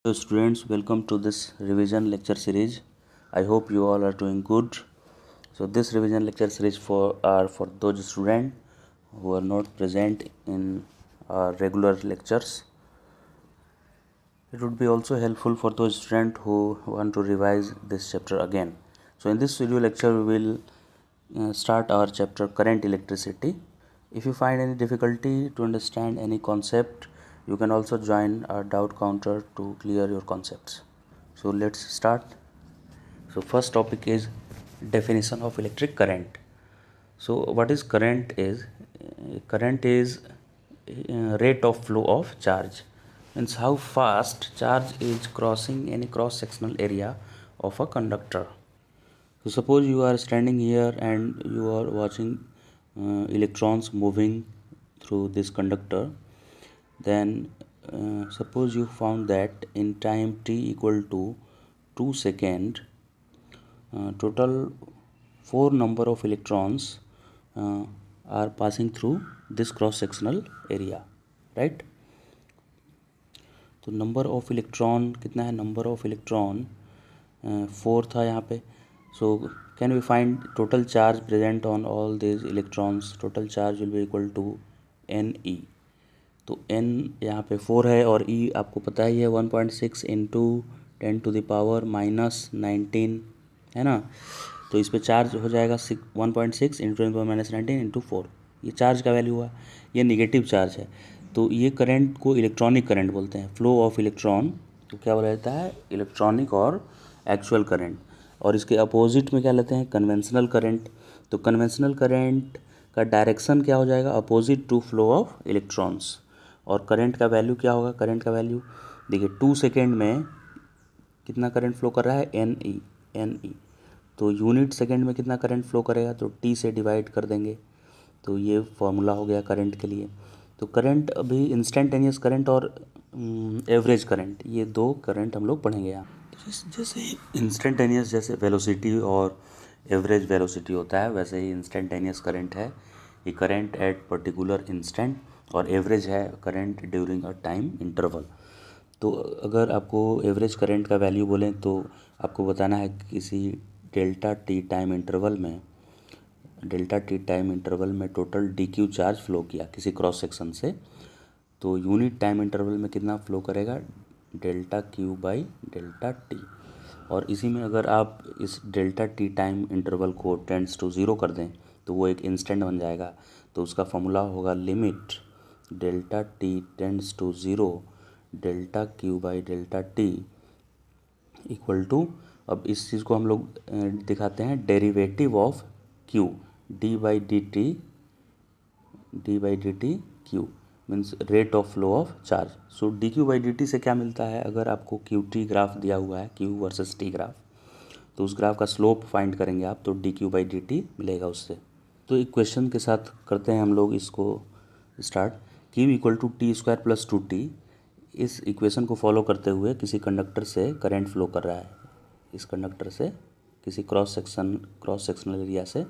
Hello students, welcome to this revision lecture series. I hope you all are doing good. So this revision lecture series for those students who are not present in our regular lectures. It would be also helpful for those students who want to revise this chapter again. So in this video lecture we will start our chapter current electricity. If you find any difficulty to understand any concept, you can also join our doubt counter to clear your concepts. So let's start. So first topic is definition of electric current. So what is current is rate of flow of charge, means how fast charge is crossing any cross sectional area of a conductor. So suppose you are standing here and you are watching electrons moving through this conductor. Then suppose you found that in time t equal to 2 second, total 4 number of electrons are passing through this cross sectional area, right? तो number of electron कितना है, number of electron 4 था यहाँ पे. So can we find total charge present on all this electrons. Total charge will be equal to N E. तो n यहाँ पे 4 है और e आपको पता ही है 1.6 इंटू 10⁻⁻19 है ना. तो इस पे चार्ज हो जाएगा 1.6 इंटू 10⁻⁻19 इंटू 4. ये चार्ज का वैल्यू हुआ, ये निगेटिव चार्ज है. तो ये करंट को इलेक्ट्रॉनिक करंट बोलते हैं. फ्लो ऑफ इलेक्ट्रॉन तो क्या बोला जाता है, इलेक्ट्रॉनिक और एक्चुअल करंट. और इसके अपोजिट में क्या लेते हैं, कन्वेंशनल करंट. तो कन्वेंशनल करंट का डायरेक्शन क्या हो जाएगा, opposite to flow of electrons. और करंट का वैल्यू क्या होगा, करंट का वैल्यू देखिए 2 सेकेंड में कितना करंट फ्लो कर रहा है, एन ई. तो यूनिट सेकेंड में कितना करंट फ्लो करेगा, तो टी से डिवाइड कर देंगे. तो ये फॉर्मूला हो गया करंट के लिए. तो करंट अभी इंस्टेंटेनियस करंट और एवरेज करंट, ये दो करंट हम लोग पढ़ेंगे यहाँ. जैसे इंस्टेंटेनियस जैसे वेलोसिटी और एवरेज वेलोसिटी होता है, वैसे ही इंस्टेंटेनियस करंट है ये करंट एट पर्टिकुलर इंस्टेंट, और एवरेज है current during a time interval. तो अगर आपको एवरेज करंट का वैल्यू बोलें तो आपको बताना है किसी डेल्टा टी टाइम इंटरवल में total D Q charge flow किया किसी क्रॉस सेक्शन से. तो यूनिट टाइम इंटरवल में कितना फ्लो करेगा, delta Q by delta T. और इसी में अगर आप इस डेल्टा टी टाइम इंटरवल को टेंड्स टू ज़ीरो कर दें तो वो एक इंस्टेंट बन जाएगा. तो उसका फॉर्मूला होगा limit delta T tends to zero delta Q by delta T equal to. अब इस चीज़ को हम लोग दिखाते हैं derivative of Q, D by D T Q means rate of flow of charge. So D Q by D T से क्या मिलता है, अगर आपको क्यू टी ग्राफ दिया हुआ है, क्यू वर्सेस टी ग्राफ, तो उस ग्राफ का स्लोप फाइंड करेंगे आप, तो D Q by D T मिलेगा उससे. तो एक क्वेश्चन के साथ करते हैं हम लोग इसको start. Q equal to T square plus 2t. इस इक्वेशन को फॉलो करते हुए किसी कंडक्टर से करंट फ्लो कर रहा है. इस कंडक्टर से किसी क्रॉस सेक्शनल एरिया से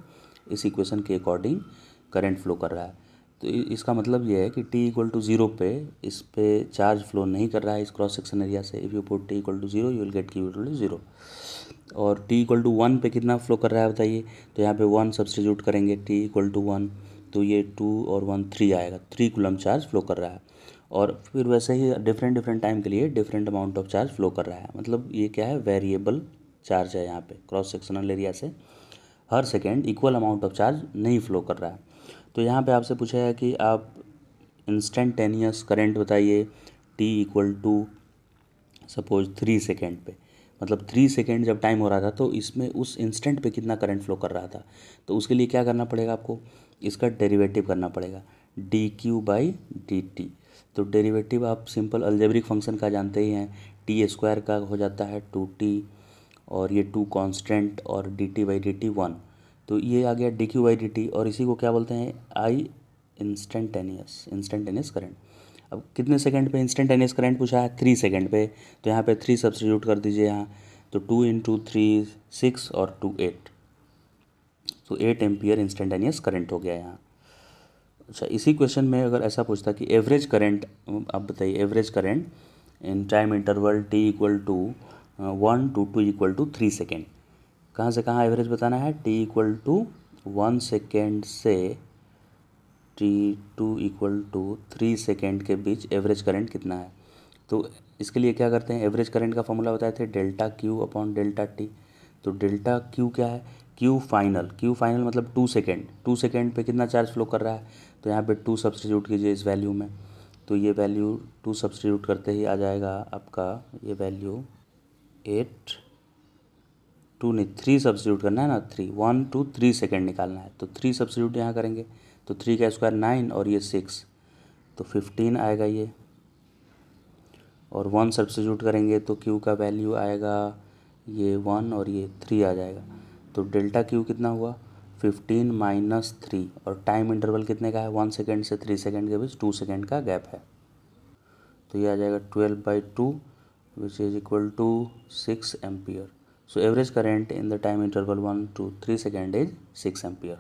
इस इक्वेशन के अकॉर्डिंग करंट फ्लो कर रहा है. तो इसका मतलब ये है कि t इक्वल टू ज़ीरो पे इस पे चार्ज फ्लो नहीं कर रहा है इस क्रॉस सेक्शन एरिया से. If you put t equal to zero you will get q equal to zero. और t इक्वल टू 1 पे कितना फ्लो कर रहा है बताइए, तो यहाँ पे 1 सब्स्टिट्यूट करेंगे, t इक्वल टू 1 तो ये 2 और 1 3 आएगा, 3 कूलम चार्ज फ्लो कर रहा है. और फिर वैसे ही डिफरेंट टाइम के लिए different amount of charge flow कर रहा है. मतलब ये क्या है, वेरिएबल चार्ज है. यहाँ पे क्रॉस सेक्शनल एरिया से हर second equal amount of charge नहीं फ्लो कर रहा है. तो यहाँ पे आपसे पूछा है कि आप इंस्टेंटेनियस करंट बताइए t equal to suppose 3 second पे. मतलब 3 सेकेंड जब टाइम हो रहा था तो इसमें उस इंस्टेंट पे कितना करंट फ्लो कर रहा था. तो उसके लिए क्या करना पड़ेगा आपको, इसका डेरिवेटिव करना पड़ेगा, D Q by D T. तो डेरिवेटिव आप सिंपल अलजेब्रिक फंक्शन का जानते ही हैं, टी स्क्वायर का हो जाता है 2t और ये 2 कांस्टेंट और D T by D T 1. तो ये आ गया D Q by D T. और इसी को क्या बोलते हैं, आई इंस्टेंटेनियस करंट. अब कितने सेकंड पे इंस्टेंटेनियस करंट पूछा है, 3 सेकंड पे. तो यहाँ पे 3 सब्स्टिट्यूट कर दीजिए यहाँ. तो 2 इंटू 3 6 और 2 8. तो 8 एम्पियर इंस्टेंटेनियस करंट हो गया यहाँ. अच्छा, इसी क्वेश्चन में अगर ऐसा पूछता कि एवरेज करंट, आप बताइए average current in time interval t equal to 1 to 2 equal to 3 second. कहाँ से कहाँ एवरेज बताना है, t इक्वल टू 1 सेकेंड से t2 इक्वल टू 3 सेकेंड के बीच एवरेज करंट कितना है। तो इसके लिए क्या करते हैं, एवरेज करंट का फॉर्मूला बताए थे delta Q upon delta T. तो डेल्टा क्यू क्या है, क्यू फाइनल मतलब 2 सेकेंड, 2 सेकेंड पे कितना चार्ज फ्लो कर रहा है, तो यहाँ पे 2 सब्सटीट्यूट कीजिए इस वैल्यू में। तो ये वैल्यू 2 सब्सटीट्यूट करते ही आ जाएगा आपका ये वैल्यू 8 2 नहीं 3 सब्सटीट्यूट करना है ना, 1 to 3 सेकेंड निकालना है। तो 3 सब्सटीट्यूट यहाँ करेंगे तो 3 का स्क्वायर 9 और ये 6 तो 15 आएगा ये। और 1 सब्सटीट्यूट करेंगे तो क्यू का वैल्यू आएगा ये 1 और ये 3 आ जाएगा। तो डेल्टा क्यू कितना हुआ 15 माइनस 3 और टाइम इंटरवल कितने का है 1 सेकेंड से 3 सेकेंड के बीच 2 सेकेंड का गैप है। तो ये आ जाएगा 12/2 which is equal to 6 ampere. So average current in the time interval 1 to 3 second is 6 ampere.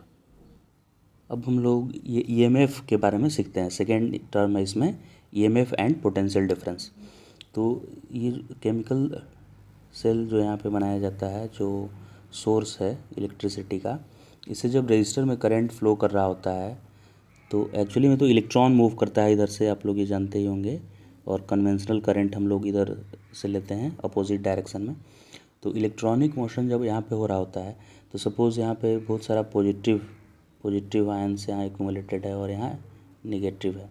अब हम लोग ये ईएमएफ के बारे में सीखते हैं, सेकेंड टर्म है इसमें ईएमएफ एंड पोटेंशियल डिफरेंस। तो ये केमिकल सेल जो यहाँ पे बनाया जाता है, जो सोर्स है इलेक्ट्रिसिटी का, इसे जब रजिस्टर में करंट फ्लो कर रहा होता है तो एक्चुअली में तो इलेक्ट्रॉन मूव करता है इधर से, आप लोग ये जानते ही होंगे। और कन्वेंशनल करंट हम लोग इधर से लेते हैं अपोजिट डायरेक्शन में। तो इलेक्ट्रॉनिक मोशन जब यहाँ पे हो रहा होता है तो सपोज़ यहाँ पे बहुत सारा पॉजिटिव आयन्स यहाँ एक्यूमुलेटेड है और यहाँ निगेटिव है।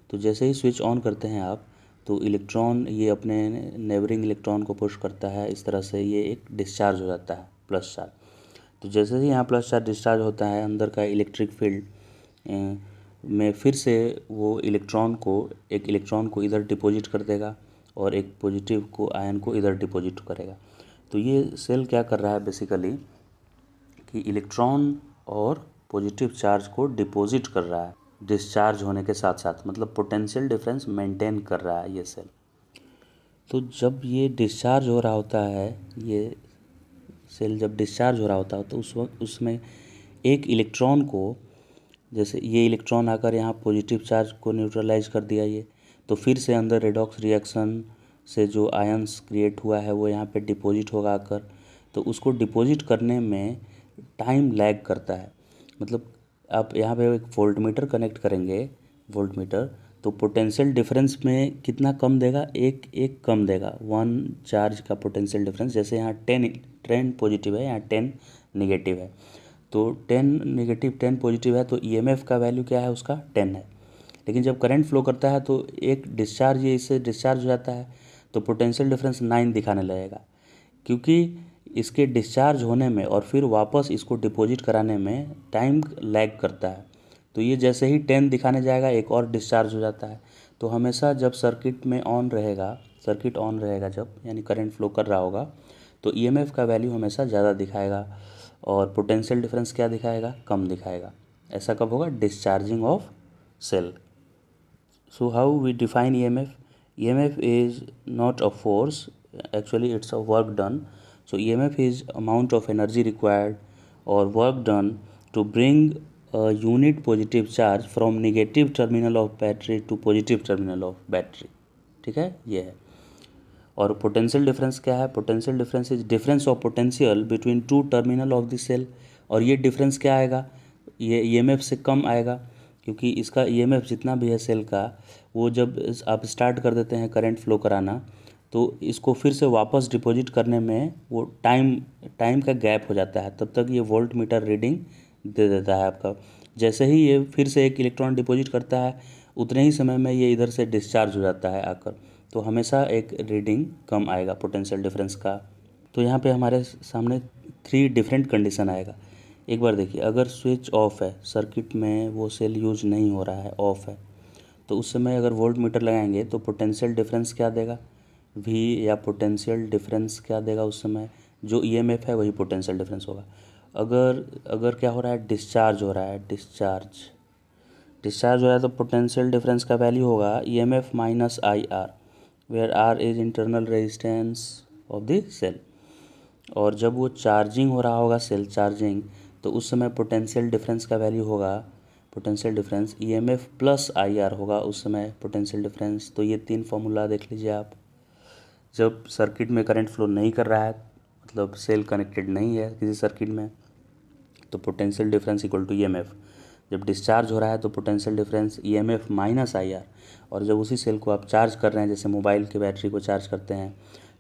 तो जैसे ही स्विच ऑन करते हैं आप तो इलेक्ट्रॉन ये अपने नेबरिंग इलेक्ट्रॉन को पुश करता है, इस तरह से ये एक डिस्चार्ज हो जाता है प्लस चार्ज। तो जैसे ही यहाँ प्लस चार्ज डिस्चार्ज होता है अंदर का इलेक्ट्रिक फील्ड में फिर से वो एक इलेक्ट्रॉन को इधर डिपॉजिट कर देगा और एक पॉजिटिव को आयन को इधर डिपॉजिट करेगा। तो ये सेल क्या कर रहा है बेसिकली कि इलेक्ट्रॉन और पॉजिटिव चार्ज को डिपॉजिट कर रहा है डिस्चार्ज होने के साथ साथ, मतलब पोटेंशियल डिफरेंस मेंटेन कर रहा है ये सेल। तो जब ये डिस्चार्ज हो रहा होता है, ये सेल जब डिस्चार्ज हो रहा होता है तो उस वक्त उसमें एक इलेक्ट्रॉन को, जैसे ये इलेक्ट्रॉन आकर यहाँ पॉजिटिव चार्ज को न्यूट्रलाइज कर दिया ये, तो फिर से अंदर रेडॉक्स रिएक्शन से जो आयंस क्रिएट हुआ है वो यहाँ पे डिपॉजिट होगा आकर। तो उसको डिपॉजिट करने में टाइम लैग करता है। मतलब आप यहाँ पे एक वोल्टमीटर कनेक्ट करेंगे, वोल्टमीटर, तो पोटेंशियल डिफरेंस में कितना कम देगा, एक कम देगा 1 चार्ज का पोटेंशियल डिफरेंस। जैसे यहाँ 10 पॉजिटिव है, यहाँ 10 निगेटिव है, तो 10 निगेटिव 10 पॉजिटिव है, तो ईएमएफ का वैल्यू क्या है उसका 10 है। लेकिन जब करंट फ्लो करता है तो एक डिस्चार्ज, ये इससे डिस्चार्ज हो जाता है तो पोटेंशियल डिफरेंस 9 दिखाने लगेगा, क्योंकि इसके डिस्चार्ज होने में और फिर वापस इसको डिपॉजिट कराने में टाइम लैग करता है। तो ये जैसे ही 10 दिखाने जाएगा एक और डिस्चार्ज हो जाता है। तो हमेशा जब सर्किट ऑन रहेगा जब, यानी करंट फ्लो कर रहा होगा, तो ईएमएफ का वैल्यू हमेशा ज़्यादा दिखाएगा और पोटेंशियल डिफरेंस क्या दिखाएगा, कम दिखाएगा। ऐसा कब होगा, discharging of cell. So how we define EMF? EMF is not a force, actually it's a work done. So EMF is amount of energy required or work done to bring a unit positive charge from negative terminal of battery to positive terminal of battery. ठीक है, ये है। और potential difference क्या है, potential difference is difference of potential between 2 terminal of the cell. और ये difference क्या आएगा, ये ईएमएफ से कम आएगा, क्योंकि इसका ईएमएफ जितना भी है सेल का, वो जब आप स्टार्ट कर देते हैं करंट फ्लो कराना तो इसको फिर से वापस डिपॉजिट करने में वो टाइम का गैप हो जाता है, तब तक ये वोल्ट मीटर रीडिंग दे देता है आपका। जैसे ही ये फिर से एक इलेक्ट्रॉन डिपॉजिट करता है उतने ही समय में ये इधर से डिस्चार्ज हो जाता है आकर, तो हमेशा एक रीडिंग कम आएगा पोटेंशियल डिफरेंस का। तो यहाँ पे हमारे सामने 3 डिफरेंट कंडीशन आएगा। एक बार देखिए, अगर स्विच ऑफ है, सर्किट में वो सेल यूज नहीं हो रहा है, ऑफ है, तो उस समय अगर वोल्ट मीटर लगाएंगे तो पोटेंशियल डिफरेंस क्या देगा, वी, या पोटेंशियल डिफरेंस क्या देगा उस समय, जो ईएमएफ है वही पोटेंशियल डिफरेंस होगा। अगर क्या हो रहा है, डिस्चार्ज हो रहा है, डिस्चार्ज हो रहा है तो पोटेंशियल डिफरेंस का वैल्यू होगा EMF minus I R, where R is internal resistance of the cell. और जब वो चार्जिंग हो रहा होगा, सेल चार्जिंग, तो उस समय पोटेंशियल डिफरेंस का वैल्यू होगा, potential difference EMF plus IR होगा उस समय पोटेंशियल डिफरेंस। तो ये 3 फॉर्मूला देख लीजिए आप। जब सर्किट में करंट फ्लो नहीं कर रहा है, मतलब सेल कनेक्टेड नहीं है किसी सर्किट में, तो potential difference equal to EMF. जब डिस्चार्ज हो रहा है तो potential difference EMF minus IR. और जब उसी सेल को आप चार्ज कर रहे हैं, जैसे मोबाइल के बैटरी को चार्ज करते हैं,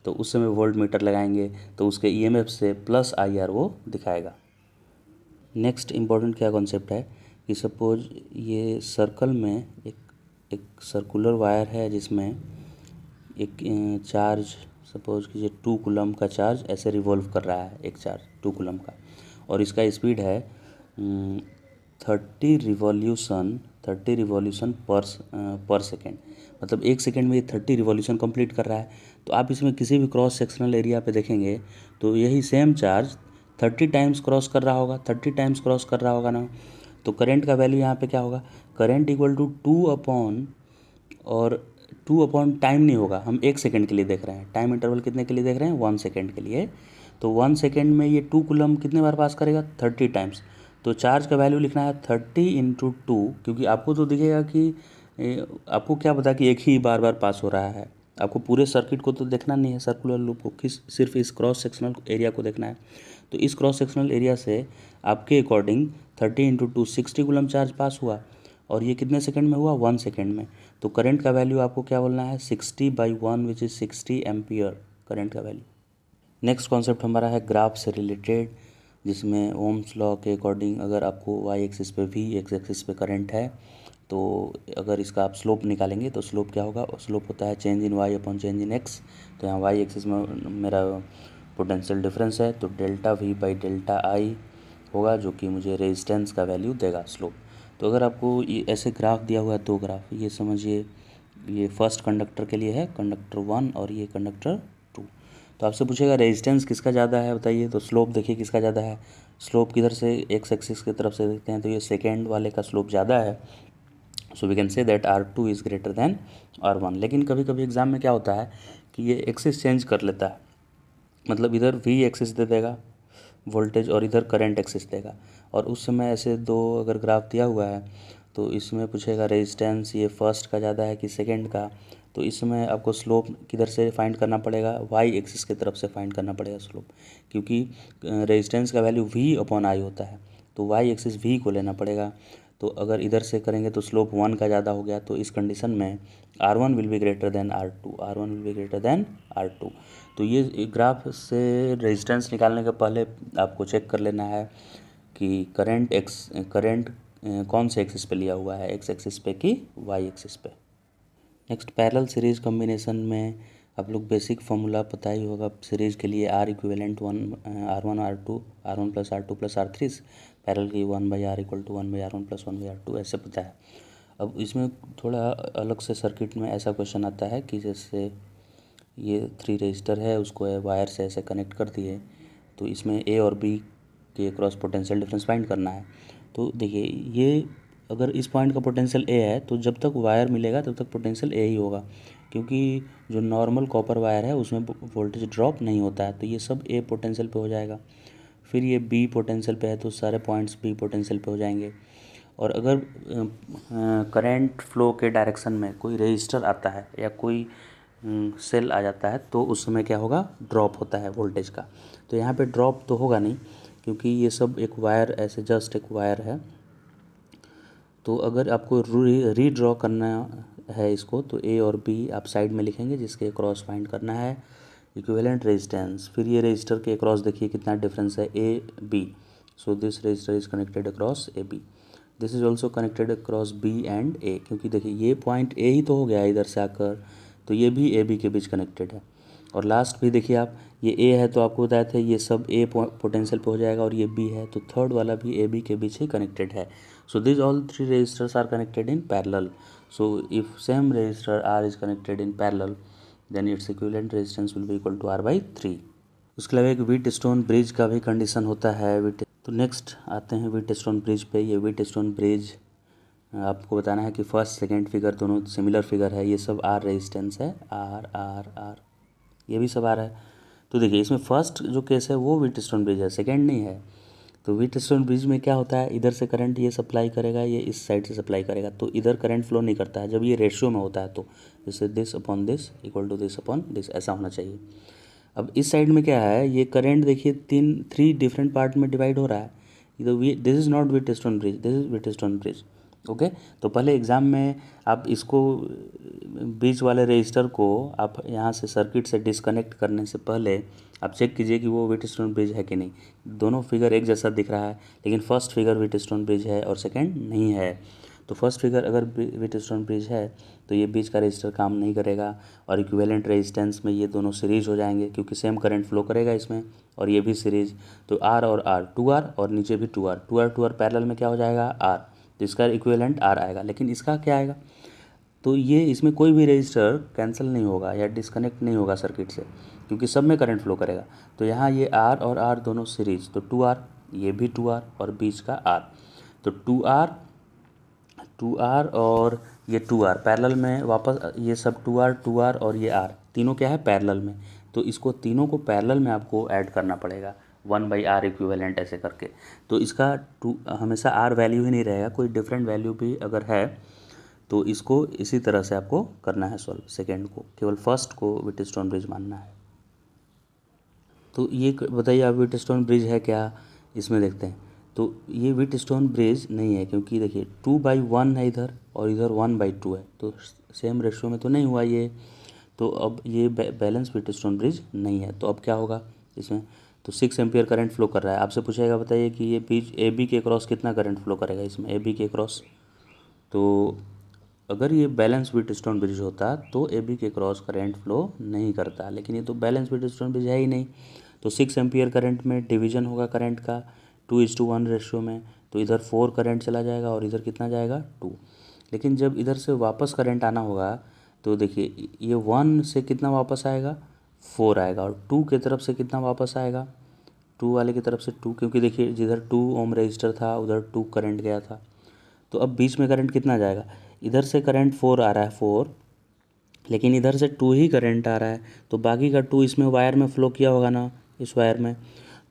तो उस समय वोल्ट मीटर लगाएंगे तो उसके ईएमएफ से प्लस आईआर वो दिखाएगा। नेक्स्ट इम्पॉर्टेंट क्या कॉन्सेप्ट है कि सपोज ये सर्कल में एक सर्कुलर वायर है जिसमें एक चार्ज, सपोज कीजिए 2 कूलम का चार्ज ऐसे रिवॉल्व कर रहा है, एक चार्ज 2 कूलम का, और इसका स्पीड है 30 रिवॉल्यूशन पर सेकेंड। मतलब एक सेकेंड में ये 30 रिवॉल्यूशन कंप्लीट कर रहा है। तो आप इसमें किसी भी क्रॉस सेक्शनल एरिया पे देखेंगे तो यही सेम चार्ज 30 टाइम्स क्रॉस कर रहा होगा, 30 टाइम्स क्रॉस कर रहा होगा ना। तो करंट का वैल्यू यहाँ पे क्या होगा, current equal to 2 upon time नहीं होगा, हम 1 सेकेंड के लिए देख रहे हैं। टाइम इंटरवल कितने के लिए देख रहे हैं, 1 सेकेंड के लिए। तो 1 सेकेंड में ये 2 कूलम कितने बार पास करेगा, 30 टाइम्स। तो चार्ज का वैल्यू लिखना है 30 इंटू 2, क्योंकि आपको तो दिखेगा कि आपको क्या पता कि एक ही बार बार पास हो रहा है, आपको पूरे सर्किट को तो देखना नहीं है, सर्कुलर लूप को, सिर्फ इस क्रॉस सेक्शनल एरिया को देखना है। तो इस क्रॉस सेक्शनल एरिया से आपके अकॉर्डिंग 30 इंटू 2 60 कूलम चार्ज पास हुआ, और ये कितने सेकंड में हुआ, 1 सेकंड में। तो करंट का वैल्यू आपको क्या बोलना है, 60/1 विच इज़ 60 एम्पियर करंट का वैल्यू। नेक्स्ट कॉन्सेप्ट हमारा है ग्राफ से रिलेटेड, जिसमें ओम्स लॉ के अकॉर्डिंग अगर आपको वाई एक्सिस पे वी, एक्स एक्सिस पे करंट है, तो अगर इसका आप स्लोप निकालेंगे तो स्लोप क्या होगा, स्लोप होता है change in Y upon change in X. तो यहाँ वाई एक्सिस में मेरा पोटेंशियल डिफरेंस है, तो डेल्टा वी बाई डेल्टा आई होगा, जो कि मुझे रेजिस्टेंस का वैल्यू देगा स्लोप। तो अगर आपको ये ऐसे ग्राफ दिया हुआ है, 2 ग्राफ, ये समझिए ये फर्स्ट कंडक्टर के लिए है, कंडक्टर 1, और ये कंडक्टर 2। तो आपसे पूछेगा रेजिस्टेंस किसका ज़्यादा है बताइए, तो स्लोप देखिए किसका ज़्यादा है। स्लोप किधर से, एक्स एक्सिस की तरफ से देखते हैं, तो ये सेकेंड वाले का स्लोप ज़्यादा है। So we can say that R2 is greater than R1। लेकिन कभी कभी एग्जाम में क्या होता है कि ये एक्सिस चेंज कर लेता है, मतलब इधर वी एक्सिस दे देगा वोल्टेज और इधर करंट एक्सिस देगा। और उस समय ऐसे 2 अगर ग्राफ दिया हुआ है तो इसमें पूछेगा रेजिस्टेंस ये फर्स्ट का ज़्यादा है कि सेकंड का। तो इसमें आपको स्लोप किधर से फाइंड करना पड़ेगा, वाई एक्सिस की तरफ से फाइंड करना पड़ेगा स्लोप, क्योंकि रेजिस्टेंस का वैल्यू वी अपॉन आई होता है, तो वाई एक्सिस वी को लेना पड़ेगा। तो अगर इधर से करेंगे तो स्लोप 1 का ज़्यादा हो गया, तो इस कंडीशन में R1 will be greater than R2, R1 will be greater than R2। तो ये ग्राफ से रेजिस्टेंस निकालने के पहले आपको चेक कर लेना है कि करंट कौन से एक्सिस पे लिया हुआ है, एक्स एक्सिस पे कि वाई एक्सिस पे। नेक्स्ट पैरेलल सीरीज कॉम्बिनेशन में आप लोग बेसिक फार्मूला पता ही होगा सीरीज के लिए, R equivalent R1 R1 plus R2 plus R3, parallel की 1/R equal to 1/R1 plus 1/R2, ऐसे पता है। अब इसमें थोड़ा अलग से सर्किट में ऐसा क्वेश्चन आता है कि जैसे ये 3 रजिस्टर है, उसको वायर से ऐसे कनेक्ट कर दिए, तो इसमें ए और बी के क्रॉस पोटेंशियल डिफरेंस फाइंड करना है। तो देखिए ये अगर इस पॉइंट का पोटेंशियल ए है तो जब तक वायर मिलेगा तब तक पोटेंशियल ए ही होगा, क्योंकि जो नॉर्मल कॉपर वायर है उसमें वोल्टेज ड्रॉप नहीं होता है, तो ये सब ए पोटेंशियल पे हो जाएगा। फिर ये बी पोटेंशियल पे है तो सारे पॉइंट्स बी पोटेंशियल पे हो जाएंगे। और अगर करंट फ्लो के डायरेक्शन में कोई रजिस्टर आता है या कोई सेल आ जाता है तो उस समय क्या होगा, ड्रॉप होता है वोल्टेज का। तो यहाँ पे ड्रॉप तो होगा नहीं, क्योंकि ये सब एक वायर ऐसे जस्ट एक वायर है। तो अगर आपको रीड्रॉ करना है इसको, तो ए और बी आप साइड में लिखेंगे, जिसके क्रॉस फाइंड करना है इक्विवेलेंट रेजिस्टेंस। फिर ये रजिस्टर के क्रॉस देखिए कितना डिफरेंस है, A B. So this register is connected across A B, this is also connected across B and A, क्योंकि देखिए ये पॉइंट ए ही तो हो गया इधर से आकर, तो ये भी ए बी के बीच कनेक्टेड है। और लास्ट भी देखिए आप, ये ए है तो आपको बताया था ये सब ए पोटेंशियल पे हो जाएगा, और ये बी है तो थर्ड वाला भी ए बी के बीच ही कनेक्टेड है। So this all 3 resistors are connected in parallel. So if same resistor R is connected in parallel then its equivalent resistance will be equal to R/3। उसके अलावा एक व्हीट स्टोन ब्रिज का भी condition होता है। तो next आते हैं व्हीट स्टोन ब्रिज पे। ये व्हीट स्टोन ब्रिज आपको बताना है कि फर्स्ट सेकेंड फिगर दोनों सिमिलर फिगर है, ये सब आर रेजिस्टेंस है, आर आर आर, ये भी सब आर है। तो देखिए इसमें फर्स्ट जो केस है वो व्हीट स्टोन ब्रिज है, सेकेंड नहीं है। तो व्हीटस्टोन ब्रिज में क्या होता है, इधर से करंट ये सप्लाई करेगा, ये इस साइड से सप्लाई करेगा, तो इधर करंट फ्लो नहीं करता है जब ये रेशियो में होता है। तो जैसे this upon this equal to this upon this, ऐसा होना चाहिए। अब इस साइड में क्या है, ये करंट देखिए थ्री डिफरेंट पार्ट में डिवाइड हो रहा है। तो this is not Wheatstone bridge, this is Wheatstone bridge. Okay, तो पहले एग्ज़ाम में आप इसको बीच वाले रजिस्टर को आप यहाँ से सर्किट से डिस्कनेक्ट करने से पहले आप चेक कीजिए कि वो व्हीटस्टोन ब्रिज है कि नहीं। दोनों फिगर एक जैसा दिख रहा है, लेकिन फर्स्ट फिगर व्हीटस्टोन ब्रिज है और सेकंड नहीं है। तो फर्स्ट फिगर अगर व्हीटस्टोन ब्रिज है तो ये बीच का रजिस्टर काम नहीं करेगा, और इक्विवेलेंट रेजिस्टेंस में ये दोनों सीरीज हो जाएंगे क्योंकि सेम करंट फ्लो करेगा इसमें, और ये भी सीरीज। तो आर और आर, 2R और नीचे भी 2R, 2R पैरेलल में क्या हो जाएगा, आर। तो इसका इक्विवेलेंट आर आएगा, लेकिन इसका क्या आएगा, तो ये इसमें कोई भी रजिस्टर कैंसिल नहीं होगा या डिस्कनेक्ट नहीं होगा सर्किट से, क्योंकि सब में करंट फ्लो करेगा। तो यहाँ ये आर और आर दोनों सीरीज, तो 2R, ये भी 2R और बीच का आर। तो 2R और ये 2R पैरेलल में वापस, ये सब 2R और ये R तीनों क्या है, पैरेलल में। तो इसको तीनों को पैरेलल में आपको ऐड करना पड़ेगा 1/R इक्विवेलेंट ऐसे करके। तो इसका हमेशा R वैल्यू ही नहीं रहेगा, कोई डिफरेंट वैल्यू भी अगर है तो इसको इसी तरह से आपको करना है सॉल्व। सेकेंड को, केवल फर्स्ट को व्हीटस्टोन ब्रिज मानना है। तो ये बताइए आप, व्हीटस्टोन ब्रिज है क्या, इसमें देखते हैं। तो ये व्हीटस्टोन ब्रिज नहीं है, क्योंकि देखिए 2/1 है इधर और इधर 1/2 है, तो सेम रेशियो में तो नहीं हुआ ये। तो अब ये बैलेंस व्हीटस्टोन ब्रिज नहीं है। तो अब क्या होगा इसमें, तो 6 एम्पियर करंट फ्लो कर रहा है। आपसे पूछेगा बताइए कि ये बीच AB के क्रॉस कितना करंट फ्लो करेगा इसमें, AB के क्रॉस। तो अगर ये बैलेंस व्हीटस्टोन ब्रिज होता तो AB के क्रॉस करंट फ्लो नहीं करता, लेकिन ये तो बैलेंस व्हीटस्टोन ब्रिज है ही नहीं। तो 6 एम्पियर करंट में डिवीजन होगा करंट का 2:1 रेशियो में, तो इधर 4 करंट चला जाएगा और इधर कितना जाएगा, 2। लेकिन जब इधर से वापस करंट आना होगा तो देखिए ये 1 से कितना वापस आएगा, 4 आएगा, और 2 की तरफ से कितना वापस आएगा, 2 वाले की तरफ से 2, क्योंकि देखिए जिधर 2 ओम रजिस्टर था उधर 2 करंट गया था। तो अब बीच में करंट कितना जाएगा, इधर से करंट 4 आ रहा है 4, लेकिन इधर से 2 ही करंट आ रहा है, तो बाकी का 2 इसमें वायर में फ्लो किया होगा ना, इस वायर में।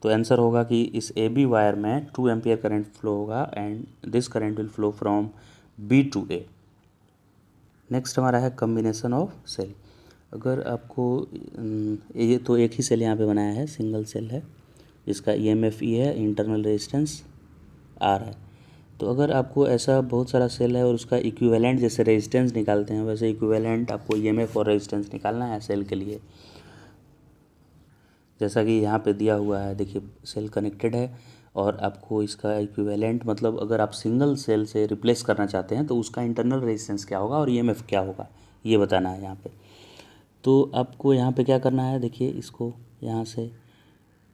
तो आंसर होगा कि इस AB वायर में 2 एम्पियर करंट फ्लो होगा and this current will flow from B to A। Next हमारा है कम्बिनेशन ऑफ सेल। अगर आपको ये तो एक ही सेल यहाँ पे बनाया है, सिंगल सेल है, जिसका EMF E है, इंटरनल रेजिस्टेंस R है। तो अगर आपको ऐसा बहुत सारा सेल है और उसका इक्विवेलेंट जैसे रेजिस्टेंस निकालते हैं, वैसे इक्विवेलेंट आपको EMF और रेजिस्टेंस निकालना है सेल के लिए। जैसा कि यहाँ पे दिया हुआ है, देखिए सेल कनेक्टेड है और आपको इसका इक्विवेलेंट, मतलब अगर आप सिंगल सेल से रिप्लेस करना चाहते हैं तो उसका इंटरनल रेजिस्टेंस क्या होगा और EMF क्या होगा, ये बताना है यहाँ पे। तो आपको यहाँ पे क्या करना है, देखिए इसको यहाँ से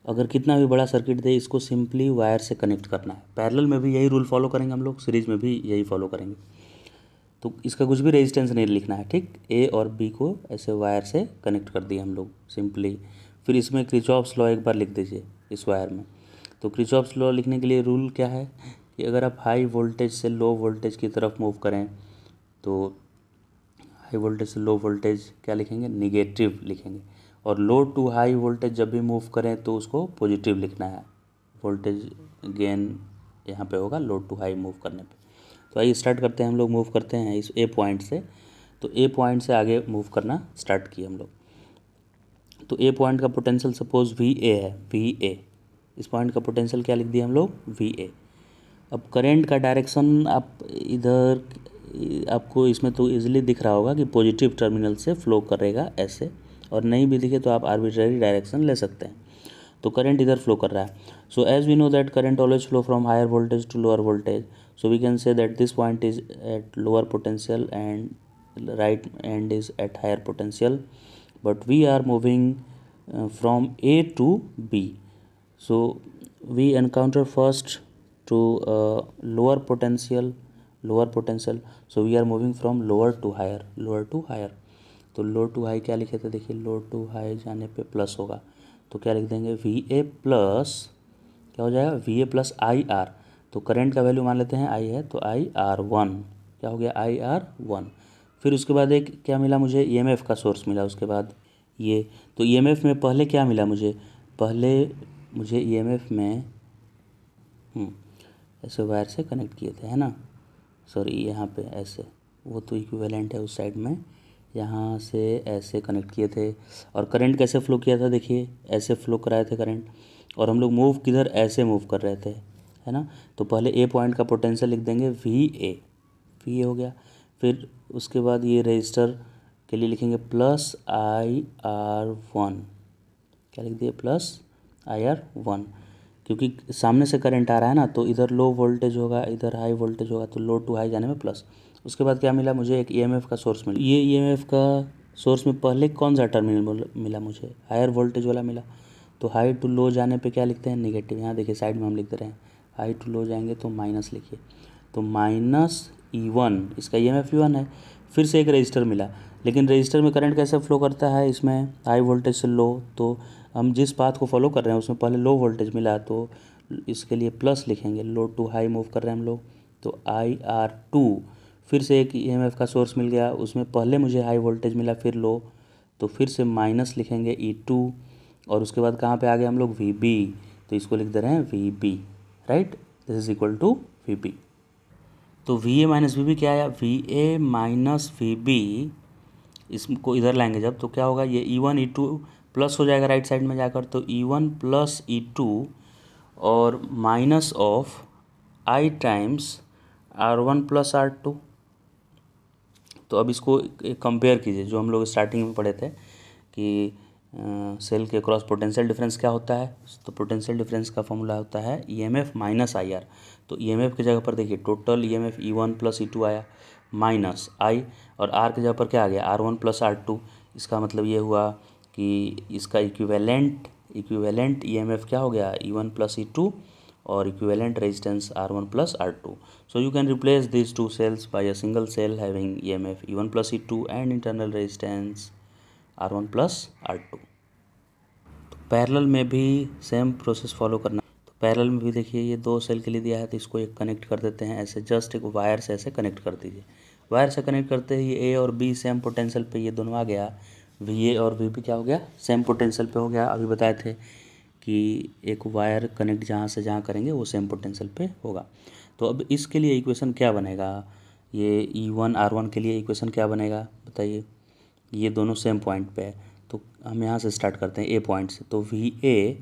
अगर कितना भी बड़ा सर्किट दे, इसको सिंपली वायर से कनेक्ट करना है। पैरेलल में भी यही रूल फॉलो करेंगे हम लोग, सीरीज में भी यही फॉलो करेंगे। तो इसका कुछ भी रेजिस्टेंस नहीं लिखना है, ठीक। A और B को ऐसे वायर से कनेक्ट कर दिए हम लोग सिंपली। फिर इसमें किरचॉफ्स लॉ एक बार लिख दीजिए इस वायर में। तो किरचॉफ्स लॉ लिखने के लिए रूल क्या है कि अगर आप हाई वोल्टेज से लो वोल्टेज की तरफ मूव करें तो हाई वोल्टेज से लो वोल्टेज क्या लिखेंगे, निगेटिव लिखेंगे, और लो टू हाई वोल्टेज जब भी मूव करें तो उसको पॉजिटिव लिखना है। वोल्टेज गेन यहाँ पे होगा लो टू हाई मूव करने पे। तो आइए स्टार्ट करते हैं, हम लोग मूव करते हैं इस A पॉइंट से। तो A पॉइंट से आगे मूव करना स्टार्ट किए हम लोग। तो A पॉइंट का पोटेंशियल सपोज VA है, VA, इस पॉइंट का पोटेंशियल क्या लिख दिया हम लोग, VA। अब करंट का डायरेक्शन आप इधर, आपको इसमें तो इजीली दिख रहा होगा कि पॉजिटिव टर्मिनल से फ्लो करेगा ऐसे, और नहीं भी दिखे तो आप आर्बिट्ररी डायरेक्शन ले सकते हैं। तो करंट इधर फ्लो कर रहा है। So as we know that current always flow from higher voltage to lower voltage, so we can say that this point is at lower potential and right end is at higher potential, but we are moving from A to B. So we encounter first to lower potential. So we are moving from lower to higher. तो low to high क्या लिखे थे, देखिए लो to high जाने पे plus होगा, तो क्या लिख देंगे VA प्लस, क्या हो जाएगा VA प्लस IR। तो करंट का वैल्यू मान लेते हैं I है, तो IR1 क्या हो गया, IR1। फिर उसके बाद एक क्या मिला मुझे, EMF का सोर्स मिला। उसके बाद ये, तो EMF में पहले क्या मिला मुझे, पहले मुझे EMF में ऐसे वायर से कनेक्ट किए थे, है ना, सॉरी यहाँ पे ऐसे, वो तो इक्विवेलेंट है उस साइड में, यहाँ से ऐसे कनेक्ट किए थे। और करंट कैसे फ्लो किया था, देखिए ऐसे फ्लो कराए थे करंट, और हम लोग मूव किधर, ऐसे मूव कर रहे थे, है ना। तो पहले ए पॉइंट का पोटेंशियल लिख देंगे वी ए हो गया। फिर उसके बाद ये रजिस्टर के लिए लिखेंगे प्लस IR1, क्या लिख दिए, प्लस IR1, क्योंकि सामने से करंट आ रहा है ना, तो इधर लो वोल्टेज होगा, इधर हाई वोल्टेज होगा, तो लो टू हाई जाने में प्लस। उसके बाद क्या मिला मुझे, एक EMF का सोर्स मिला। ये EMF का सोर्स में पहले कौन सा टर्मिनल मिला मुझे, हायर वोल्टेज वाला मिला। तो हाई टू लो जाने पे क्या लिखते हैं, नेगेटिव। यहाँ देखिए साइड में हम लिख दे रहे हैं, हाई टू लो जाएंगे तो माइनस लिखिए, तो -E1, इसका EMF E1 है। फिर से एक रजिस्टर मिला, लेकिन रजिस्टर में करंट कैसे फ्लो करता है, इसमें हाई वोल्टेज से लो, तो हम जिस पाथ को फॉलो कर रहे हैं उसमें पहले लो वोल्टेज मिला, तो इसके लिए प्लस लिखेंगे, लो टू हाई मूव कर रहे हैं हम लोग, तो IR2। फिर से एक EMF का सोर्स मिल गया, उसमें पहले मुझे हाई वोल्टेज मिला, फिर लो, तो फिर से माइनस लिखेंगे E2, और उसके बाद कहाँ पे आ गए हम लोग, VB, तो इसको लिख दे रहे हैं VB, right, this is equal to VB। तो VA माइनस VB क्या आया, VA माइनस VB, इसको इधर लाएंगे जब, तो क्या होगा, ये E1 E2 प्लस हो जाएगा राइट साइड में जाकर, तो E1 प्लस E2 और minus of I times R1 plus R2। तो अब इसको कंपेयर कीजिए, जो हम लोग स्टार्टिंग में पढ़े थे कि सेल के क्रॉस पोटेंशियल डिफरेंस क्या होता है, तो पोटेंशियल डिफरेंस का फॉर्मूला होता है EMF माइनस IR। तो EMF की जगह पर देखिए total EMF E1 plus E2 आया, माइनस I, और R की जगह पर क्या आ गया, R1 प्लस R2। इसका मतलब ये हुआ कि इसका इक्विवेलेंट EMF क्या हो गया, E1 प्लस E2, और equivalent resistance R1 plus R2. So you can replace these two cells by a single cell having EMF E1 plus E2 and internal resistance R1 plus R2. तो parallel में भी same process follow करना। तो parallel में भी देखिए ये दो सेल के लिए दिया है, तो इसको एक कनेक्ट कर देते हैं ऐसे, जस्ट एक वायर से ऐसे कनेक्ट कर दीजिए। वायर से कनेक्ट करते ही ए और बी सेम पोटेंशियल पे ये दोनों आ गया, VA और VB क्या हो गया, सेम पोटेंशियल पे हो गया। अभी बताए थे कि एक वायर कनेक्ट जहाँ से जहाँ करेंगे वो सेम पोटेंशियल पे होगा। तो अब इसके लिए इक्वेशन क्या बनेगा, ये E1 R1 के लिए इक्वेशन क्या बनेगा बताइए, ये दोनों सेम पॉइंट पे है, तो हम यहाँ से स्टार्ट करते हैं A पॉइंट से। तो VA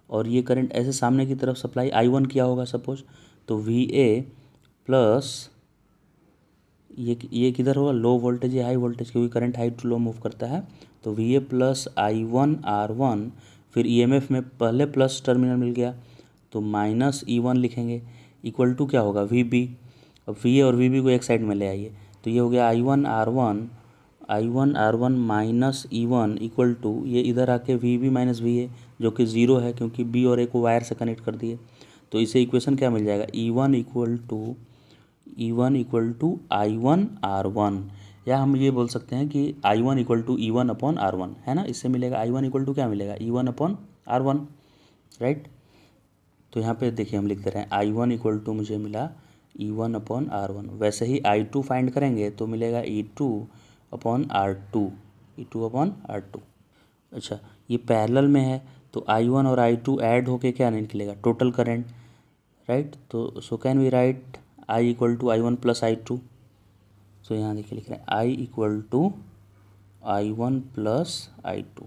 और ये करंट ऐसे सामने की तरफ सप्लाई I1 किया होगा सपोज, तो VA प्लस ये किधर होगा, लो वोल्टेज या हाई वोल्टेज, क्योंकि current high to low move करता है, तो VA प्लस I1 R1। फिर EMF में पहले प्लस टर्मिनल मिल गया, तो माइनस E1 लिखेंगे, इक्वल टू क्या होगा, VB। अब VA और VB को एक साइड में ले आइए, तो ये हो गया I1 R1 minus E1 equal to, ये इधर आके VB माइनस VA, जो कि ज़ीरो है क्योंकि B और A को वायर से कनेक्ट कर दिए। तो इसे इक्वेशन क्या मिल जाएगा, E1 equal to I1 R1, या हम ये बोल सकते हैं कि I1 equal to E1 upon R1, है ना। इससे मिलेगा I1 इक्वल टू क्या मिलेगा, E1 अपॉन R1, राइट। तो यहाँ पे देखिए हम लिख दे रहे हैं I1 इक्वल टू मुझे मिला E1 अपॉन R1। वैसे ही I2 फाइंड करेंगे तो मिलेगा E2 अपॉन R2। अच्छा, ये पैरेलल में है, तो I1 और I2 ऐड होके क्या निकलेगा, टोटल करंट, राइट। तो so can we write I equal to I1 plus I2। So यहाँ देखिए लिख रहे हैं I equal to I1 plus I2।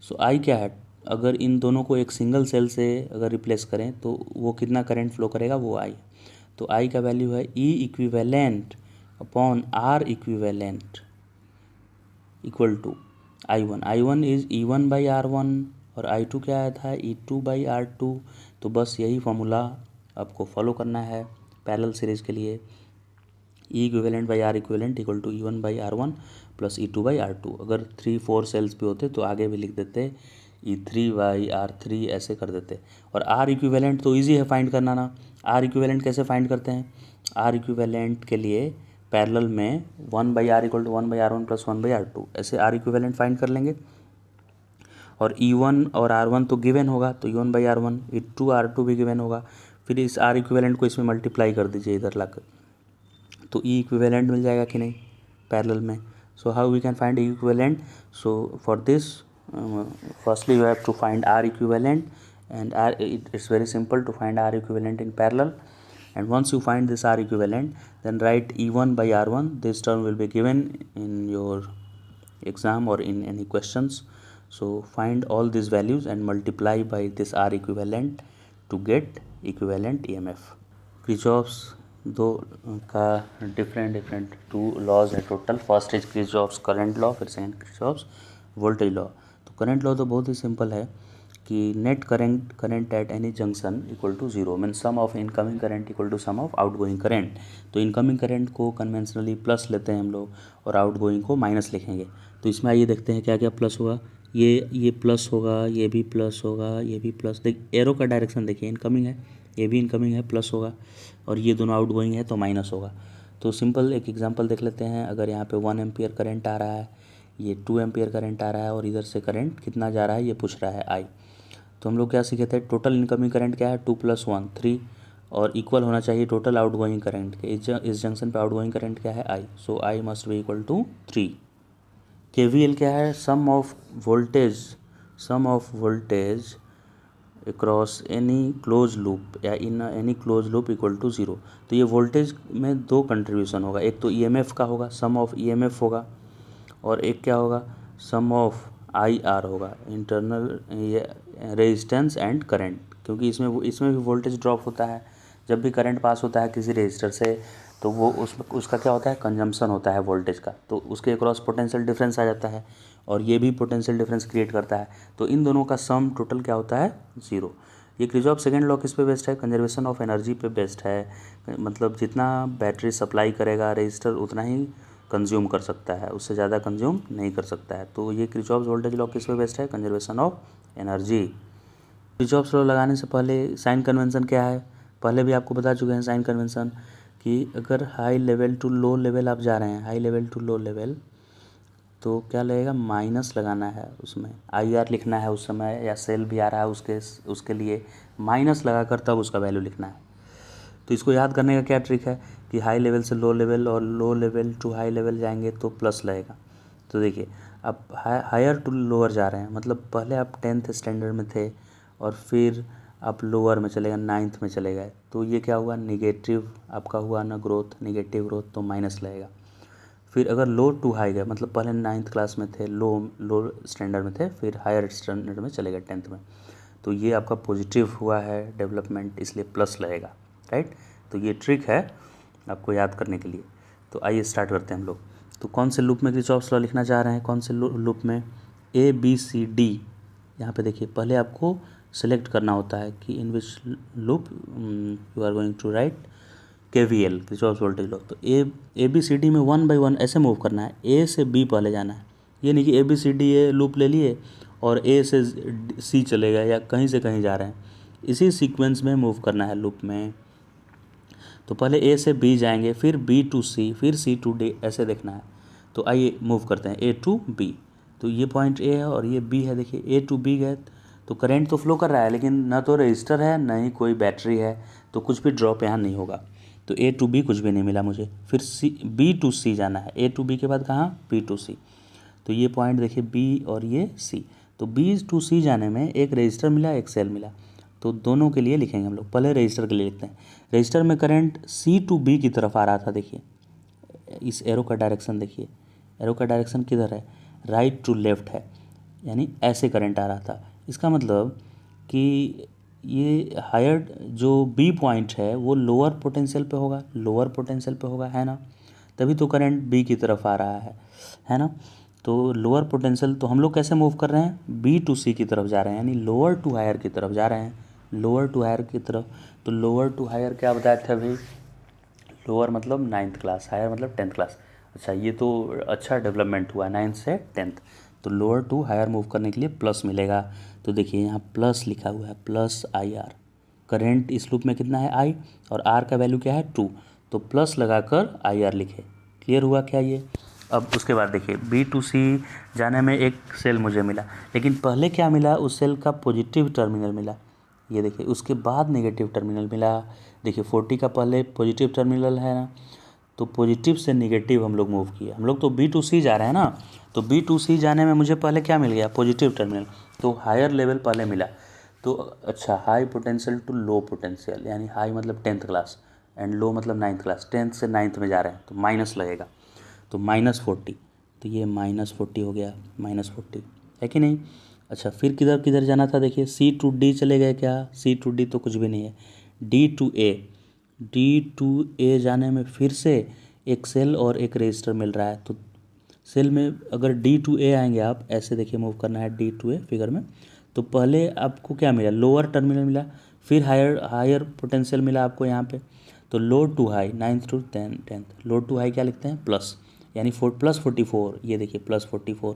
So I क्या है, अगर इन दोनों को एक सिंगल सेल से अगर रिप्लेस करें तो वो कितना करंट फ्लो करेगा, वो I। तो I का वैल्यू है E equivalent upon R equivalent equal to I1 is E1 by R1, और I2 क्या आया था, E2 बाई R2। तो बस यही फॉर्मूला आपको फॉलो करना है पैरेलल सीरीज के लिए, E equivalent by R equivalent equal to E1 by R1 plus E2 by R2। अगर 3-4 सेल्स भी होते तो आगे भी लिख देते E3 बाई R3, ऐसे कर देते। और R इक्विवेलेंट तो ईजी है फाइंड करना ना। R इक्विवेलेंट कैसे फाइंड करते हैं, R इक्विवेलेंट के लिए पैरेलल में 1 by R equal to 1 by R1 plus 1 by R2, ऐसे R इक्विवेलेंट फाइंड कर लेंगे। और E1 और R1 तो गिवन होगा, तो E1 by R1, E2 R2 भी गिवन होगा। फिर इस R इक्विवेलेंट को इसमें मल्टीप्लाई कर दीजिए इधर लाकर, तो E इक्विवेलेंट मिल जाएगा कि नहीं पैरेलल में। So how we can find E equivalent, so for this firstly you have to find R equivalent and R, it's very simple to find R equivalent in parallel. And once you find this R equivalent, then write E1 by R1. This term will be given in your exam or in any questions. So find all these values and multiply by this R equivalent to get equivalent EMF. Kirchhoff's दो का different two laws है total. First is Kirchhoff's current law, फिर second Kirchhoff's voltage law. तो current law तो बहुत ही simple है कि net current at any junction equal to zero, mean sum of incoming current equal to sum of outgoing current. तो incoming current को conventionally plus लेते हैं हम लोग और आउटगोइंग को माइनस लिखेंगे. तो इसमें आइए देखते हैं क्या क्या प्लस होगा. ये प्लस होगा, ये भी प्लस होगा, ये भी प्लस. देख एरो का डायरेक्शन देखिए, इनकमिंग है, ये भी इनकमिंग है, प्लस होगा, और ये दोनों आउटगोइंग है तो माइनस होगा. तो सिंपल एक एग्जांपल देख लेते हैं. अगर यहाँ पे 1 एम्पियर करंट आ रहा है, ये 2 एम्पियर करंट आ रहा है और इधर से करंट कितना जा रहा है ये पूछ रहा है आई. तो हम लोग क्या सीखे थे, टोटल इनकमिंग करंट क्या है 2 + 1 3 और इक्वल होना चाहिए टोटल आउटगोइंग करंट के. इस जंक्शन पे आउटगोइंग करंट क्या है I, so I must be equal to 3. KVL क्या है, sum of voltage across any close loop या in any close loop equal to zero. तो ये वोल्टेज में दो कंट्रीब्यूशन होगा, एक तो EMF का होगा, सम ऑफ EMF होगा, और एक क्या होगा, सम ऑफ IR होगा, इंटरनल रेजिस्टेंस एंड करंट. क्योंकि इसमें भी वोल्टेज ड्रॉप होता है जब भी करंट पास होता है किसी रेजिस्टर से, तो वो उसका क्या होता है, कंजम्पशन होता है वोल्टेज का, तो उसके अक्रॉस पोटेंशियल डिफरेंस आ जाता है और ये भी पोटेंशियल डिफरेंस क्रिएट करता है. तो इन दोनों का सम टोटल क्या होता है, जीरो. ये किर्चॉफ सेकंड लॉ किस पे बेस्ड है, कंजर्वेशन ऑफ एनर्जी पे बेस्ड है. मतलब जितना बैटरी सप्लाई करेगा रेजिस्टर उतना ही कंज्यूम कर सकता है, उससे ज़्यादा कंज्यूम नहीं कर सकता है. तो ये किर्चॉफ वोल्टेज लॉ किस पे बेस्ड है, conservation of energy. Kirchhoff law लगाने से पहले साइन कन्वेंशन क्या है, पहले भी आपको बता चुके हैं साइन कन्वेंशन, कि अगर high level to low level आप जा रहे हैं, high level to low level, तो क्या लगेगा, माइनस लगाना है, उसमें IR लिखना है उस समय, या सेल भी आ रहा है उसके लिए माइनस लगाकर तब उसका वैल्यू लिखना है. तो इसको याद करने का क्या ट्रिक है कि हाई लेवल से लो लेवल और low level to high level जाएंगे तो प्लस लगेगा. तो देखिए आप हायर टू लोअर जा रहे हैं, मतलब पहले आप 10th स्टैंडर्ड में थे और फिर आप लोअर में चले गए, 9th में चले गए, तो ये क्या हुआ, निगेटिव आपका हुआ ना ग्रोथ, निगेटिव ग्रोथ, तो माइनस लगेगा. फिर अगर लो टू हाई गए, मतलब पहले 9th क्लास में थे, लो स्टैंडर्ड में थे, फिर हायर स्टैंडर्ड में चले गए 10th में, तो ये आपका पॉजिटिव हुआ है डेवलपमेंट, इसलिए प्लस लगेगा, राइट. तो ये ट्रिक है आपको याद करने के लिए. तो आइए स्टार्ट करते हैं हम लोग. तो कौन से लूप में किर्चॉफ्स लॉ लिखना चाह रहे हैं, कौन से लूप में, ABCD. यहाँ पे देखिए पहले आपको सेलेक्ट करना होता है कि in which loop you are going to write KVL, Kirchhoff's voltage law. तो ABCD में 1 by 1 ऐसे मूव करना है, A से B पहले जाना है. ये नहीं कि ABCD लूप ले लिए और A से C चले गए या कहीं से कहीं जा रहे हैं, इसी सीक्वेंस में मूव करना है लूप में. तो पहले A से B जाएंगे, फिर B to C, फिर C to D, ऐसे देखना है. तो आइए मूव करते हैं A to B. तो ये पॉइंट A है और ये B है. देखिए A to B गए तो करंट तो फ्लो कर रहा है, लेकिन ना तो रजिस्टर है ना ही कोई बैटरी है, तो कुछ भी ड्रॉप यहाँ नहीं होगा. तो A to B कुछ भी नहीं मिला मुझे. फिर B to C जाना है, A to B के बाद कहाँ, B to C. तो ये पॉइंट देखिए B और ये C. तो B to C जाने में एक रजिस्टर मिला, एक सेल मिला. तो दोनों के लिए लिखेंगे हम लोग. पहले रजिस्टर के लिए लिखते हैं. रजिस्टर में करंट C to B की तरफ आ रहा था. देखिए इस एरो का डायरेक्शन देखिए, एरो का डायरेक्शन किधर है, राइट टू लेफ्ट है, यानी ऐसे करंट आ रहा था. इसका मतलब कि ये हायर जो B पॉइंट है वो लोअर पोटेंशियल पे होगा, है ना, तभी तो करंट B की तरफ आ रहा है ना. तो लोअर पोटेंशियल, तो हम लोग कैसे मूव कर रहे हैं, B to C की तरफ जा रहे हैं, यानी लोअर टू हायर की तरफ जा रहे हैं, लोअर टू हायर की तरफ. तो लोअर टू हायर क्या बताया था अभी, लोअर मतलब 9th क्लास, हायर मतलब 10th क्लास. अच्छा ये तो अच्छा डेवलपमेंट हुआ 9th से 10th. तो लोअर टू हायर मूव करने के लिए प्लस मिलेगा. तो देखिए यहाँ प्लस लिखा हुआ है, प्लस IR. करंट इस लूप में कितना है I, और R का वैल्यू क्या है 2, तो प्लस लगाकर IR लिखे. क्लियर हुआ क्या ये. अब उसके बाद देखिए B to C जाने में एक सेल मुझे मिला, लेकिन पहले क्या मिला, उस सेल का पॉजिटिव टर्मिनल मिला. ये देखिए उसके बाद नेगेटिव टर्मिनल मिला. देखिए 40 का पहले पॉजिटिव टर्मिनल है ना, तो पॉजिटिव से नेगेटिव हम लोग मूव किए. हम लोग तो B to C जा रहे हैं ना, तो B to C जाने में मुझे पहले क्या मिल गया, पॉजिटिव टर्मिनल. तो हायर लेवल पहले मिला. तो अच्छा, high potential to low potential, यानी हाई मतलब 10th क्लास एंड लो मतलब 9th क्लास, 10th से 9th में जा रहे हैं तो माइनस लगेगा, तो -40, तो ये -40 हो गया, -40 है कि नहीं। अच्छा, फिर किधर किधर जाना था देखिए, C to D चले गए क्या, C to D तो कुछ भी नहीं है, D to A जाने में फिर से एक सेल और एक रजिस्टर मिल रहा है, तो सेल में अगर D to A आएंगे आप, ऐसे देखिए मूव करना है D to A फिगर में, तो पहले आपको क्या मिला, लोअर टर्मिनल मिला, फिर हायर पोटेंशियल मिला आपको यहाँ पे, तो low to high 9th to 10th, low to high क्या लिखते हैं प्लस, यानी +44, ये देखिए +44।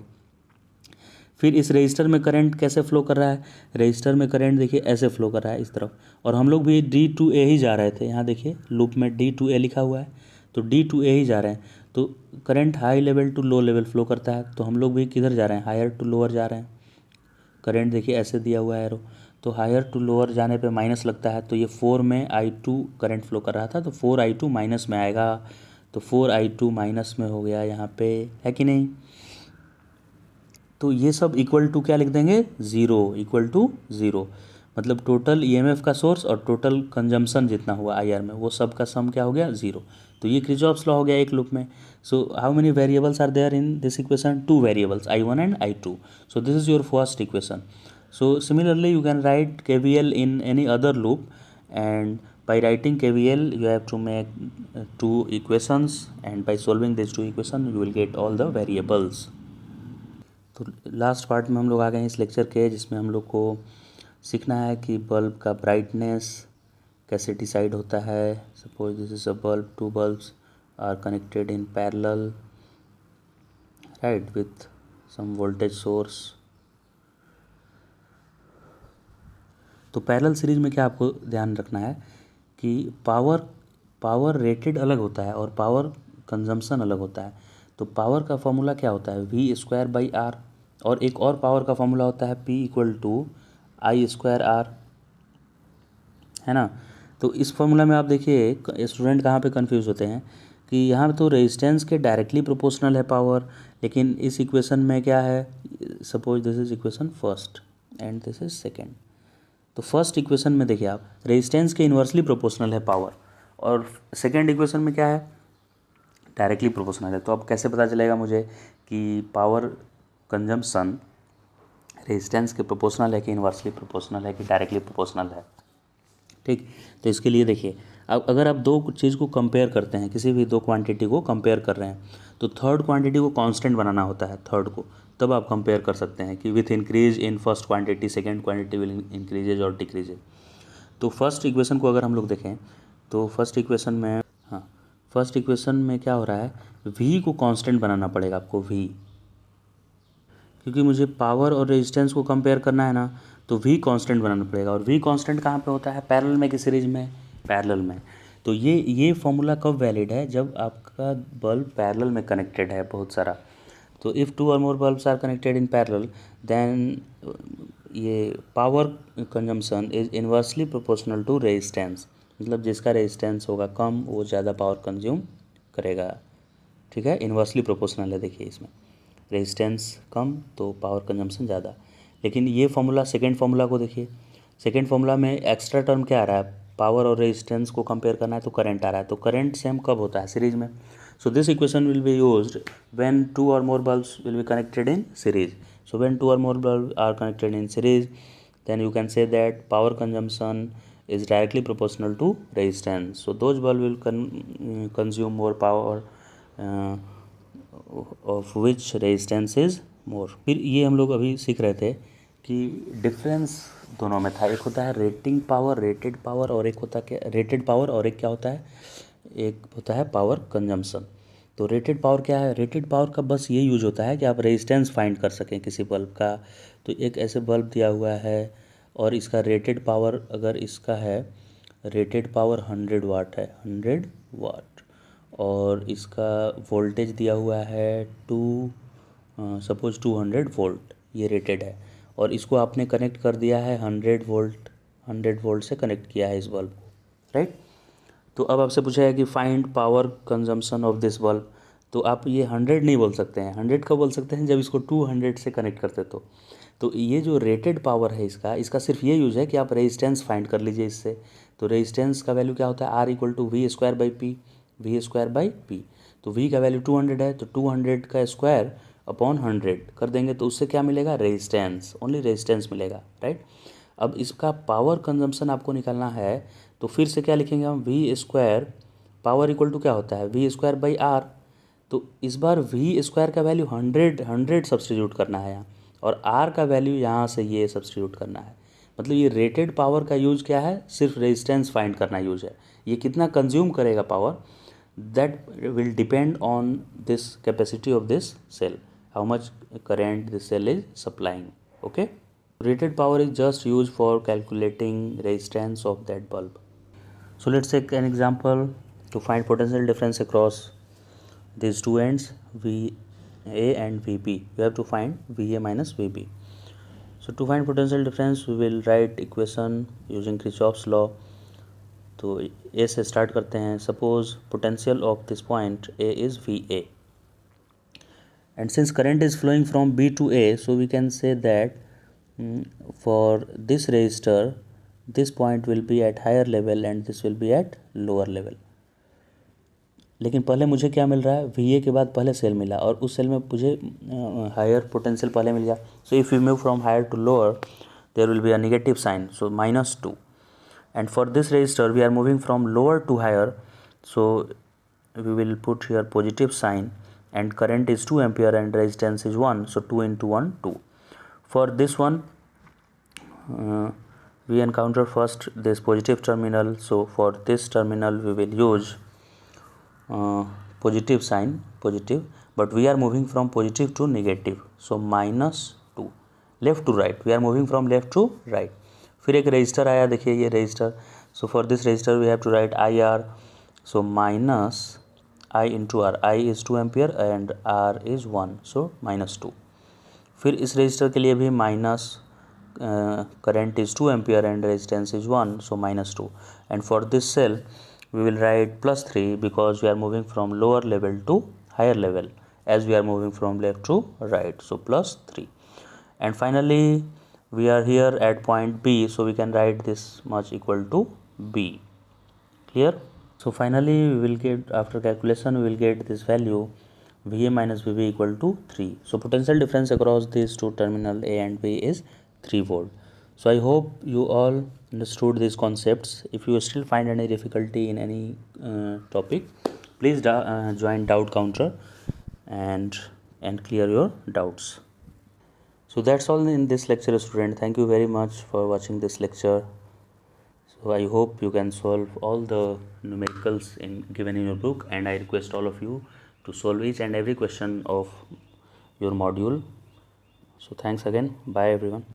फिर इस रजिस्टर में करंट कैसे फ्लो कर रहा है, रजिस्टर में करंट देखिए ऐसे फ्लो कर रहा है इस तरफ, और हम लोग भी D to A ही जा रहे थे, यहाँ देखिए लूप में D to A लिखा हुआ है, तो D to A ही जा रहे हैं, तो current high level to low level flow करता है, तो हम लोग भी किधर जा रहे हैं, हायर टू लोअर जा रहे हैं। करंट देखिए ऐसे दिया हुआ है एरो, तो हायर टू लोअर जाने पे माइनस लगता है, तो ये 4 में I2 करंट फ्लो कर रहा था, तो 4I2 माइनस में आएगा, तो 4I2 माइनस में हो गया यहाँ पे, है कि नहीं। तो ये सब इक्वल टू क्या लिख देंगे, ज़ीरो, इक्वल टू ज़ीरो, मतलब टोटल ईएमएफ का सोर्स और टोटल कंजम्पशन जितना हुआ आईआर में, वो सब का सम क्या हो गया, ज़ीरो। तो ये किरचॉफ्स लॉ हो गया एक लूप में। So how many variables are there in this equation, 2 variables I1 and I2, so this is your first equation. So similarly you can write KVL in any other loop, and by writing KVL you have to make two equations, and by solving these two equations you will get all the variables। तो last part में हम लोग आ गए हैं इस lecture के, जिसमें हम लोग को सीखना है कि बल्ब का ब्राइटनेस कैसे डिसाइड होता है। Suppose this is a bulb, 2 bulbs are connected in parallel, right, with some voltage source. तो पैरेलल सीरीज में क्या आपको ध्यान रखना है कि पावर रेटेड अलग होता है और पावर कंजम्पशन अलग होता है। तो पावर का फॉर्मूला क्या होता है, V²/R, और एक और पावर का फॉर्मूला होता है P=I²R, है ना। तो इस फॉर्मूला में आप देखिए स्टूडेंट कहाँ पे कंफ्यूज होते हैं कि यहाँ तो रेजिस्टेंस के डायरेक्टली प्रोपोर्शनल है पावर, लेकिन इस इक्वेशन में क्या है, suppose this is equation first and this is second. तो फर्स्ट इक्वेशन में देखिए आप रेजिस्टेंस के इन्वर्सली प्रोपोर्शनल है पावर, और सेकेंड इक्वेशन में क्या है, डायरेक्टली प्रोपोर्शनल है। तो अब कैसे पता चलेगा मुझे कि पावर कंजम्पशन रेजिस्टेंस के प्रोपोर्शनल है कि इन्वर्सली प्रोपोर्शनल है कि डायरेक्टली प्रोपोर्शनल है, ठीक। तो इसके लिए देखिए, अब अगर आप दो चीज़ को कंपेयर करते हैं, किसी भी दो क्वांटिटी को कंपेयर कर रहे हैं, तो थर्ड क्वांटिटी को कांस्टेंट बनाना होता है थर्ड को, तब आप कंपेयर कर सकते हैं कि with increase in first quantity second quantity will increases और डिक्रीजेज। तो फर्स्ट इक्वेशन को अगर हम लोग देखें तो फर्स्ट इक्वेशन में, हाँ, फर्स्ट इक्वेशन में क्या हो रहा है, V को कांस्टेंट बनाना पड़ेगा आपको, V, क्योंकि मुझे पावर और रेजिस्टेंस को कंपेयर करना है ना, तो V कांस्टेंट बनाना पड़ेगा। और V कांस्टेंट कहाँ पे होता है, पैरेलल में कि सीरीज में, पैरेलल में। तो ये फॉर्मूला कब वैलिड है, जब आपका बल्ब पैरेलल में कनेक्टेड है बहुत सारा। तो if 2 or more bulbs are connected in parallel, then ये power consumption is inversely proportional to resistance, मतलब जिसका रेजिस्टेंस होगा कम वो ज़्यादा पावर कंज्यूम करेगा, ठीक है, इन्वर्सली प्रोपोर्शनल है। देखिए इसमें रेजिस्टेंस कम तो पावर कंजम्पशन ज़्यादा। लेकिन ये फॉर्मूला, सेकेंड फार्मूला को देखिए, सेकेंड फार्मूला में एक्स्ट्रा टर्म क्या आ रहा है, पावर और रेजिस्टेंस को कंपेयर करना है तो करंट आ रहा है। तो करंट सेम कब होता है, सीरीज में। So this equation will be used when 2 or more bulbs will be connected in series. So when 2 or more bulbs are connected in series, then you can say that power consumption is directly proportional to resistance. So those bulbs will consume more power, of which resistance is more. फिर ये हम लोग अभी सीख रहे थे कि difference दोनों में था, एक होता है रेटिंग पावर, रेटेड पावर, और एक होता क्या, रेटेड पावर, और एक क्या होता है, एक होता है पावर कंजम्पशन। तो रेटेड पावर क्या है, रेटेड पावर का बस ये यूज होता है कि आप रेजिस्टेंस फाइंड कर सकें किसी बल्ब का। तो एक ऐसे बल्ब दिया हुआ है और इसका रेटेड पावर, अगर इसका है रेटेड पावर 100 वाट है, 100 वाट, और इसका वोल्टेज दिया हुआ है सपोज 200 वोल्ट, ये रेटेड है, और इसको आपने कनेक्ट कर दिया है 100 वोल्ट, 100 वोल्ट से कनेक्ट किया है इस बल्ब को, राइट। तो अब आपसे पूछा है कि find power consumption of this bulb, तो आप ये 100 नहीं बोल सकते हैं, 100 कब बोल सकते हैं, जब इसको 200 से कनेक्ट करते तो तो ये जो रेटेड पावर है इसका सिर्फ ये यूज है कि आप रेजिस्टेंस फाइंड कर लीजिए इससे। तो रेजिस्टेंस का वैल्यू क्या होता है, R equal to V square by P, V square by P. तो वी का वैल्यू 200 है, तो 200 का स्क्वायर अपॉन 100 कर देंगे तो उससे क्या मिलेगा, रेजिस्टेंस, ओनली रेजिस्टेंस मिलेगा, राइट। अब इसका पावर कंजम्पशन आपको निकालना है, तो फिर से क्या लिखेंगे हम, V square power equal to क्या होता है, वी स्क्वायर बाई आर। तो इस बार वी स्क्वायर का वैल्यू 100 सब्सटीट्यूट करना है यहाँ, और आर का वैल्यू यहाँ से ये सब्सटीट्यूट करना है। मतलब ये रेटेड पावर का यूज क्या है, सिर्फ रेजिस्टेंस फाइंड करना यूज है। ये कितना कंज्यूम करेगा power, that will depend on this capacity of this cell, how much current this cell is supplying, okay. Rated power is just used for calculating resistance of that bulb. So let's take an example to find potential difference across these two ends, VA and VB. You have to find VA minus VB. So to find potential difference we will write equation using Kirchhoff's law. तो A से start करते हैं. Suppose potential of this point A is VA, and since current is flowing from B to A, so we can say that for this resistor this point will be at higher level and this will be at lower level. लेकिन पहले मुझे क्या मिल रहा है, VA के बाद पहले cell मिला और उस सेल में मुझे हायर पोटेंशियल पहले मिल गया. So if you move from higher to lower there will be a negative sign, so -2. And for this resistor we are moving from lower to higher, so we will put here positive sign, and current is 2 ampere and resistance is 1, so 2 into 1 2. For this one we encounter first this positive terminal, so for this terminal we will use positive sign, positive, but we are moving from positive to negative, so -2. left to right, we are moving from left to right. फिर एक register आया, देखिए ये register, so for this resistor we have to write IR, so minus I into R, I is 2 ampere and R is 1, so -2. फिर इस register के लिए भी minus, current is 2 ampere and resistance is 1, so -2. And for this cell we will write +3 because we are moving from lower level to higher level as we are moving from left to right, so +3. And finally we are here at point B, so we can write this much equal to B. Clear? So finally we will get, after calculation we will get this value VA minus VB equal to 3. So potential difference across these two terminal A and B is 3 volt. So I hope you all understood these concepts. If you still find any difficulty in any topic, please join doubt counter and clear your doubts. So that's all in this lecture, student. Thank you very much for watching this lecture. So I hope you can solve all the numericals given in your book, and I request all of you to solve each and every question of your module. So thanks again. Bye everyone.